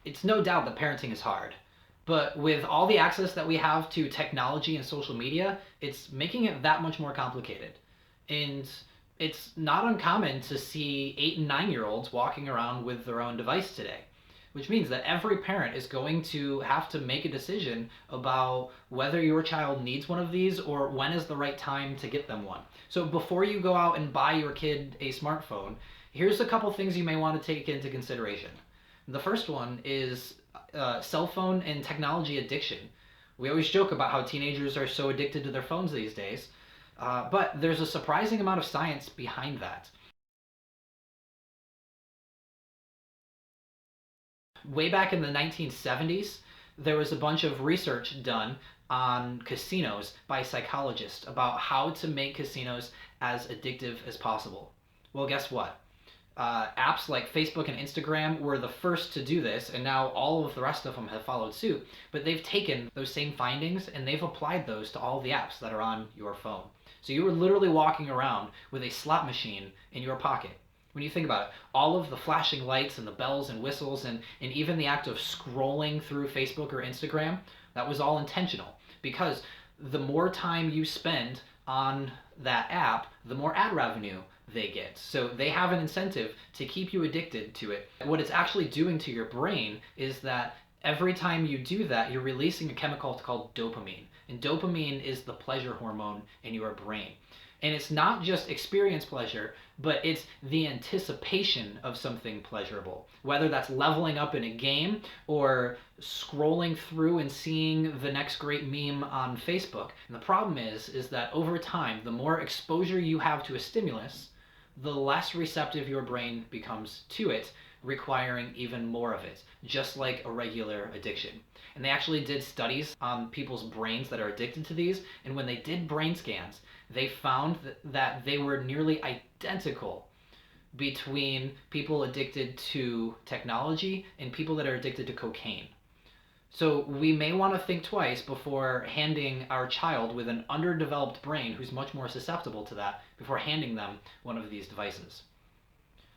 It's no doubt that parenting is hard. But with all the access that we have to technology and social media, it's making it that much more complicated. And it's not uncommon to see 8 and 9 year olds walking around with their own device today, which means that every parent is going to have to make a decision about whether your child needs one of these or when is the right time to get them one. So before you go out and buy your kid a smartphone, here's a couple things you may want to take into consideration. The first one is cell phone and technology addiction. We always joke about how teenagers are so addicted to their phones these days, but there's a surprising amount of science behind that. Way back in the 1970s, there was a bunch of research done on casinos by psychologists about how to make casinos as addictive as possible. Well, guess what? Apps like Facebook and Instagram were the first to do this, and now all of the rest of them have followed suit. But they've taken those same findings and they've applied those to all the apps that are on your phone. So you were literally walking around with a slot machine in your pocket. When you think about it, all of the flashing lights and the bells and whistles and even the act of scrolling through Facebook or Instagram, that was all intentional. Because the more time you spend on that app, the more ad revenue they get. So they have an incentive to keep you addicted to it. What it's actually doing to your brain is that every time you do that, you're releasing a chemical called dopamine. And dopamine is the pleasure hormone in your brain. And it's not just experience pleasure, but it's the anticipation of something pleasurable. Whether that's leveling up in a game or scrolling through and seeing the next great meme on Facebook. And the problem is that over time, the more exposure you have to a stimulus, the less receptive your brain becomes to it, requiring even more of it, just like a regular addiction. And they actually did studies on people's brains that are addicted to these, and when they did brain scans, they found that they were nearly identical between people addicted to technology and people that are addicted to cocaine. So we may want to think twice before handing our child with an underdeveloped brain who's much more susceptible to that before handing them one of these devices.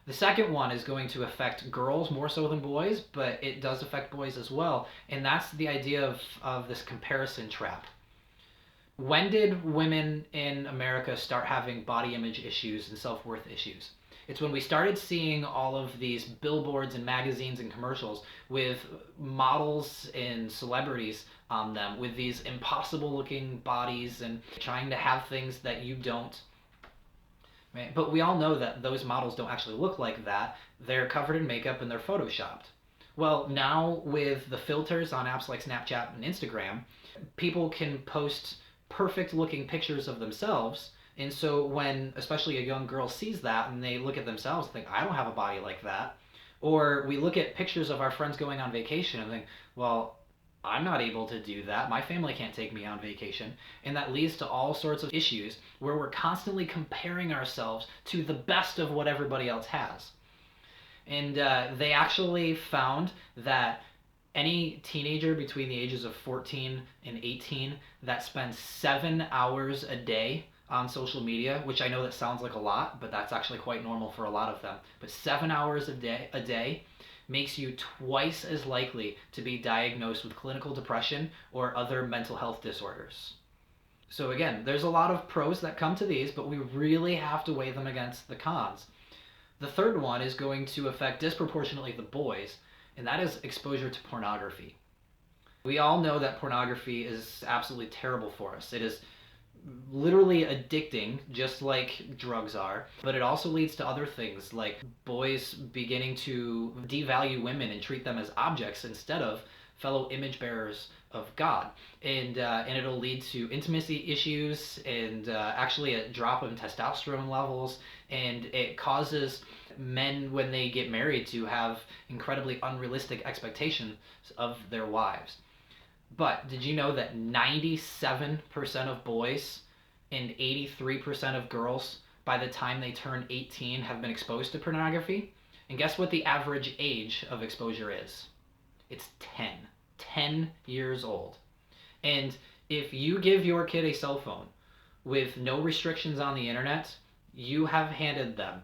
The second one is going to affect girls more so than boys, but it does affect boys as well, and that's the idea of this comparison trap. When did women in America start having body image issues and self-worth issues? It's when we started seeing all of these billboards and magazines and commercials with models and celebrities on them with these impossible looking bodies and trying to have things that you don't. Right? But we all know that those models don't actually look like that. They're covered in makeup and they're photoshopped. Well, now with the filters on apps like Snapchat and Instagram, people can post perfect looking pictures of themselves. And so when especially a young girl sees that and they look at themselves and think, I don't have a body like that. Or we look at pictures of our friends going on vacation and think, well, I'm not able to do that. My family can't take me on vacation. And that leads to all sorts of issues where we're constantly comparing ourselves to the best of what everybody else has. And they actually found that any teenager between the ages of 14 and 18 that spends 7 hours a day on social media, which I know that sounds like a lot, but that's actually quite normal for a lot of them. But 7 hours a day makes you twice as likely to be diagnosed with clinical depression or other mental health disorders. So again, there's a lot of pros that come to these, but we really have to weigh them against the cons. The third one is going to affect disproportionately the boys, and that is exposure to pornography. We all know that pornography is absolutely terrible for us. It is literally addicting, just like drugs are, but it also leads to other things like boys beginning to devalue women and treat them as objects instead of fellow image bearers of God, and it'll lead to intimacy issues and actually a drop in testosterone levels, and it causes men when they get married to have incredibly unrealistic expectations of their wives. But did you know that 97% of boys and 83% of girls by the time they turn 18 have been exposed to pornography? And guess what the average age of exposure is? It's 10. 10 years old. And if you give your kid a cell phone with no restrictions on the internet, you have handed them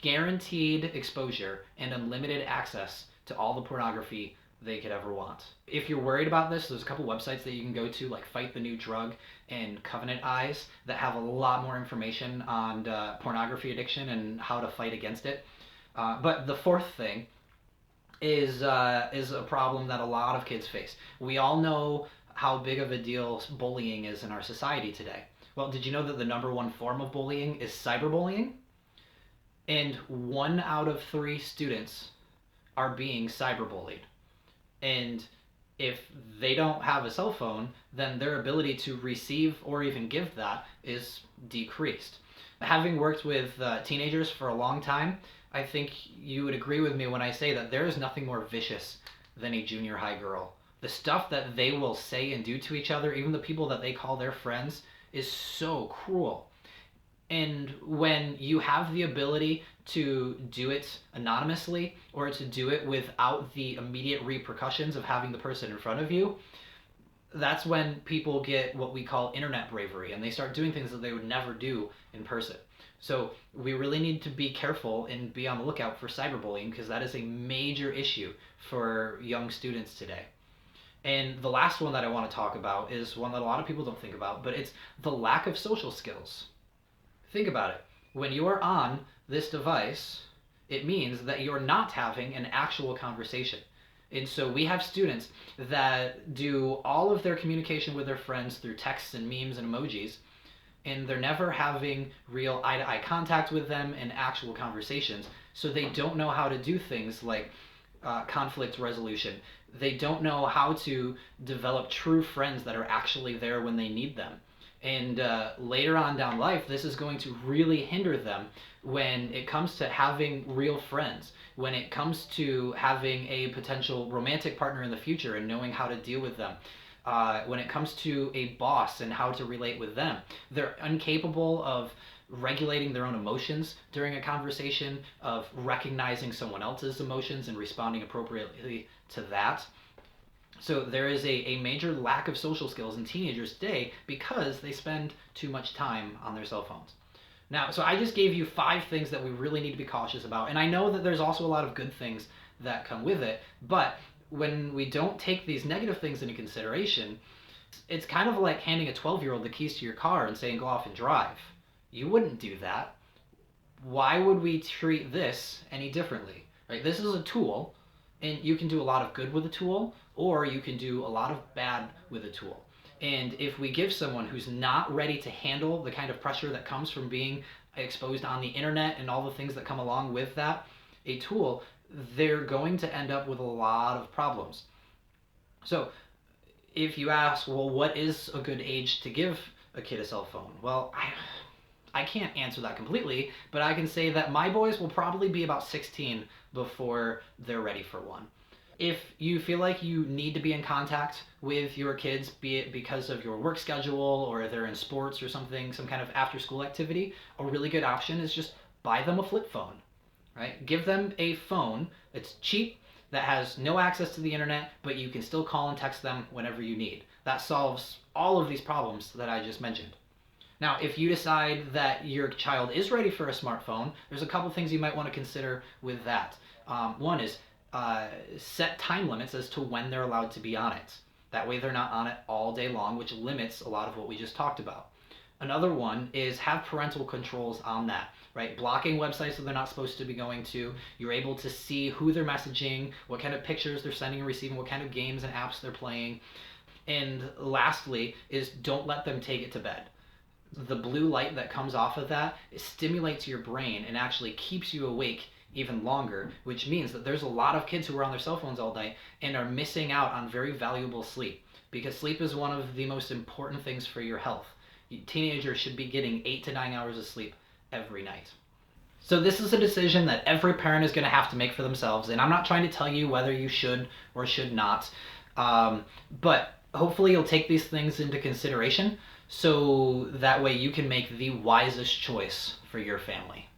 guaranteed exposure and unlimited access to all the pornography they could ever want. If you're worried about this, there's a couple websites that you can go to, like Fight the New Drug and Covenant Eyes, that have a lot more information on pornography addiction and how to fight against it. But the fourth thing is a problem that a lot of kids face. We all know how big of a deal bullying is in our society today. Well, did you know that the number one form of bullying is cyberbullying? And 1 out of 3 students are being cyberbullied. And if they don't have a cell phone, then their ability to receive or even give that is decreased. Having worked with teenagers for a long time, I think you would agree with me when I say that there is nothing more vicious than a junior high girl. The stuff that they will say and do to each other, even the people that they call their friends, is so cruel. And when you have the ability to do it anonymously or to do it without the immediate repercussions of having the person in front of you, that's when people get what we call internet bravery, and they start doing things that they would never do in person. So we really need to be careful and be on the lookout for cyberbullying, because that is a major issue for young students today. And the last one that I want to talk about is one that a lot of people don't think about, but it's the lack of social skills. Think about it. When you are on this device, it means that you're not having an actual conversation. And so we have students that do all of their communication with their friends through texts and memes and emojis, and they're never having real eye-to-eye contact with them and actual conversations. So they don't know how to do things like conflict resolution. They don't know how to develop true friends that are actually there when they need them. And later on down life, this is going to really hinder them when it comes to having real friends, when it comes to having a potential romantic partner in the future and knowing how to deal with them, when it comes to a boss and how to relate with them. They're incapable of regulating their own emotions during a conversation, of recognizing someone else's emotions and responding appropriately to that. So there is a major lack of social skills in teenagers today because they spend too much time on their cell phones. Now, so I just gave you 5 things that we really need to be cautious about. And I know that there's also a lot of good things that come with it, but when we don't take these negative things into consideration, it's kind of like handing a 12-year-old the keys to your car and saying, go off and drive. You wouldn't do that. Why would we treat this any differently? Right? This is a tool, and you can do a lot of good with a tool, or you can do a lot of bad with a tool. And if we give someone who's not ready to handle the kind of pressure that comes from being exposed on the internet and all the things that come along with that, a tool, they're going to end up with a lot of problems. So if you ask, well, what is a good age to give a kid a cell phone? Well, I can't answer that completely, but I can say that my boys will probably be about 16 before they're ready for one. If you feel like you need to be in contact with your kids, be it because of your work schedule or they're in sports or something, some kind of after-school activity, a really good option is just buy them a flip phone, right? Give them a phone that's cheap, that has no access to the internet, but you can still call and text them whenever you need. That solves all of these problems that I just mentioned. Now, if you decide that your child is ready for a smartphone, there's a couple things you might want to consider with that. One is set time limits as to when they're allowed to be on it. That way they're not on it all day long, which limits a lot of what we just talked about. Another one is have parental controls on that, right? Blocking websites that they're not supposed to be going to. You're able to see who they're messaging, what kind of pictures they're sending and receiving, what kind of games and apps they're playing. And lastly is don't let them take it to bed. The blue light that comes off of that, it stimulates your brain and actually keeps you awake even longer, which means that there's a lot of kids who are on their cell phones all night and are missing out on very valuable sleep, because sleep is one of the most important things for your health. Teenagers should be getting 8 to 9 hours of sleep every night. So this is a decision that every parent is going to have to make for themselves, and I'm not trying to tell you whether you should or should not, but hopefully you'll take these things into consideration so that way you can make the wisest choice for your family.